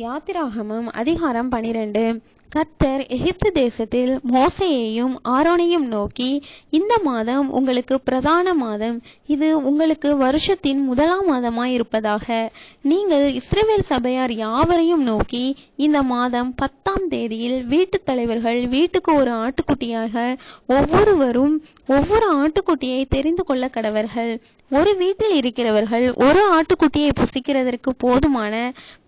யாத்திராகமம் அதிகாரம் 12. கர்த்தர் எகிப்து தேசத்தில் மோசேயையும் ஆரோனையும் நோக்கி, இந்த மாதம் உங்களுக்கு பிரதான மாதம், இது உங்களுக்கு வருஷத்தின் முதலாம் மாதமாயிருப்பதாக. நீங்கள் இஸ்ரவேல் சபையார் யாவரையும் நோக்கி, இந்த மாதம் 10ஆம் தேதியில் வீட்டுத் தலைவர்கள் வீட்டுக்கு ஒரு ஆட்டுக்குட்டியாக ஒவ்வொருவரும் ஒவ்வொரு ஆட்டுக்குட்டியை தெரிந்து கொள்ள கடவர்கள். ஒரு வீட்டில் இருக்கிறவர்கள் ஒரு ஆட்டுக்குட்டியை புசிக்கிறதற்கு போதுமான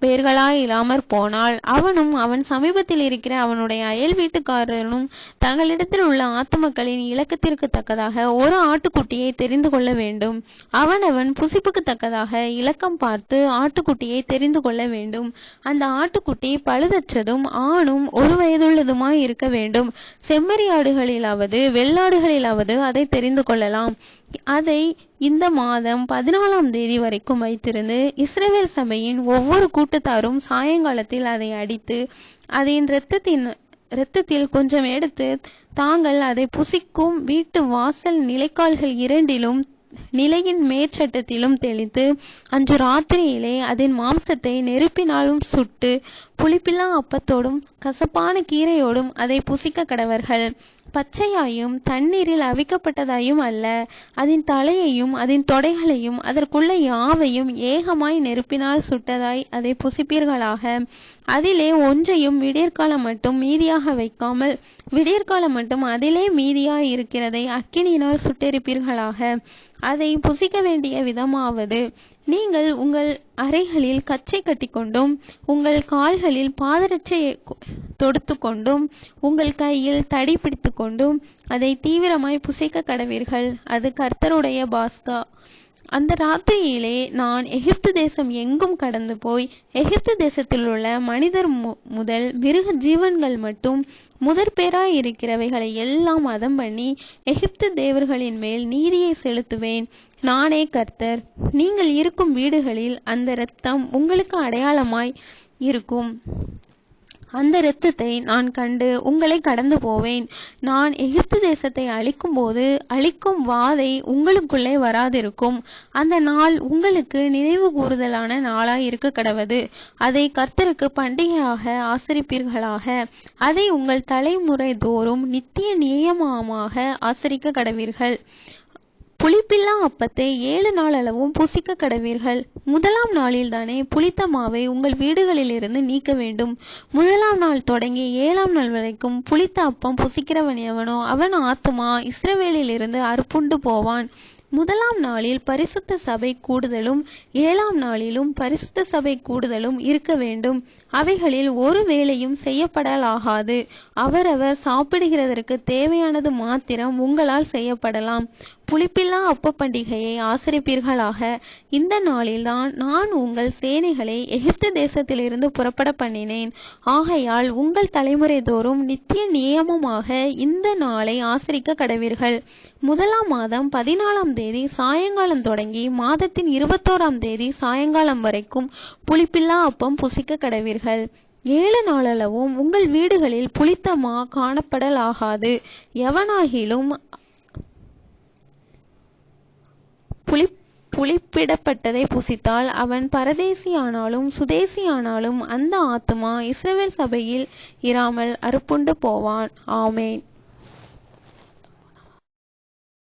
பேர்களாயில்லாமற் போனால், அவனும் அவன் சமீபத்தில் இருக்கிற அவனுடைய அயல் வீட்டுக்காரனும் தங்களிடத்தில் உள்ள ஆத்துமக்களின் இலக்கத்திற்கு தக்கதாக ஒரு ஆட்டுக்குட்டியை தெரிந்து கொள்ள வேண்டும். அவனவன் புசிப்புக்கு தக்கதாக இலக்கம் பார்த்து ஆட்டுக்குட்டியை தெரிந்து கொள்ள வேண்டும். அந்த ஆட்டுக்குட்டி பழுதற்றதும் ஆணும் 1 வயதுள்ளதுமாய் இருக்க வேண்டும். செம்மறியாடுகளிலாவது வெள்ளாடுகளிலாவது அதை தெரிந்து கொள்ளலாம். அதை இந்த மாதம் 14ஆம் தேதி வரைக்கும் வைத்திருந்து, இஸ்ரவேல் சபையின் ஒவ்வொரு கூட்டத்தாரும் சாயங்காலத்தில் அதை அடித்து அதன் இரத்தத்தில் கொஞ்சம் எடுத்து தாங்கள் அதை புசிக்கும் வீட்டு வாசல் நிலைக்கால்கள் இரண்டிலும் நிலையின் மேற்சட்டத்திலும் தெளித்து, அன்று ராத்திரியிலே அதன் மாம்சத்தை நெருப்பினாலும் சுட்டு புளிப்பில்லா அப்பத்தோடும் கசப்பான கீரையோடும் அதை புசிக்க கடவர்கள். பச்சையாயும் தண்ணீரில் அவிக்கப்பட்டதாயும் அல்ல. அதன் தலையையும் அதன் தொடைகளையும் அதற்குள்ள யாவையும் ஏகமாய் நெருப்பினால் சுட்டதாய் அதை புசிப்பீர்களாக. அதிலே ஒன்றையும் விடியற்காலம் மட்டும் மீதியாக வைக்காமல், விடியற்காலம் மட்டும் அதிலே மீதியாய் இருக்கிறதை அக்கினியினால் சுட்டெரிப்பீர்களாக. அதை புசிக்க வேண்டிய விதமாவது, நீங்கள் உங்கள் அறைகளில் கச்சை கட்டிக்கொண்டும் உங்கள் கால்களில் பாதரட்சை தொடுத்து கொண்டும் உங்கள் கையில் தடி பிடித்து கொண்டும் அதை தீவிரமாய் புசிக்க கடவீர்கள். அது கர்த்தருடைய பாஸ்கா. அந்த ராத்திரியிலே நான் எகிப்து தேசம் எங்கும் கடந்து போய் எகிப்து தேசத்தில் உள்ள மனிதர் முதல் மிருக ஜீவன்கள் மட்டும் முதற்பேராய் இருக்கிறவைகளை எல்லாம் அதம் பண்ணி எகிப்து தேவர்களின் மேல் நீதியை செலுத்துவேன். நானே கர்த்தர். நீங்கள் இருக்கும் வீடுகளில் அந்த இரத்தம் உங்களுக்கு அடையாளமாய் இருக்கும். அந்த இரத்தத்தை நான் கண்டு உங்களை கடந்து போவேன். நான் எகிப்து தேசத்தை அழிக்கும் போது அழிக்கும் வாதை உங்களுக்குள்ளே வராதிருக்கும். அந்த நாள் உங்களுக்கு நினைவு கூறுதலான நாளாய் இருக்க கடவது. அதை கர்த்தருக்கு பண்டிகையாக ஆசரிப்பீர்களாக. அதை உங்கள் தலைமுறை தோறும் நித்திய நியமமாக ஆசரிக்க கடவீர்கள். புளிப்பில்லா அப்பத்தை 7 நாள் அளவும் புசிக்க கடவீர்கள். முதலாம் நாளில் தானே புளித்த மாவை உங்கள் வீடுகளிலிருந்து நீக்க வேண்டும். முதலாம் நாள் தொடங்கி 7ஆம் நாள் வரைக்கும் புளித்த அப்பம் புசிக்கிறவன் எவனோ அவன் ஆத்துமா இஸ்ரவேலிலிருந்து அறுப்புண்டு போவான். முதலாம் நாளில் பரிசுத்த சபை கூடுதலும் 7ஆம் நாளிலும் பரிசுத்த சபை கூடுதலும் இருக்க வேண்டும். அவைகளில் ஒரு வேலையும் செய்யப்படலாகாது. அவரவர் சாப்பிடுகிறதற்கு தேவையானது மாத்திரம் உங்களால் செய்யப்படலாம். புளிப்பில்லா அப்ப பண்டிகையை ஆசரிப்பீர்களாக. இந்த நாளில்தான் நான் உங்கள் சேனைகளை எகிப்து தேசத்திலிருந்து புறப்பட பண்ணினேன். ஆகையால் உங்கள் தலைமுறை தோறும் நித்திய நியமமாக இந்த நாளை ஆசரிக்க கடவீர்கள். முதலாம் மாதம் 14ஆம் தேதி சாயங்காலம் தொடங்கி மாதத்தின் 21ஆம் தேதி சாயங்காலம் வரைக்கும் புளிப்பில்லா அப்பம் புசிக்க கடவீர்கள். 7 நாளளவும் உங்கள் வீடுகளில் புளித்த மா காணப்படலாகாது. எவனாகிலும் புளிப்பிடப்பட்டதை புசித்தால் அவன் பரதேசியானாலும் சுதேசியானாலும் அந்த ஆத்துமா இஸ்ரவேல் சபையில் இராமல் அறுப்புண்டு போவான். ஆமென்.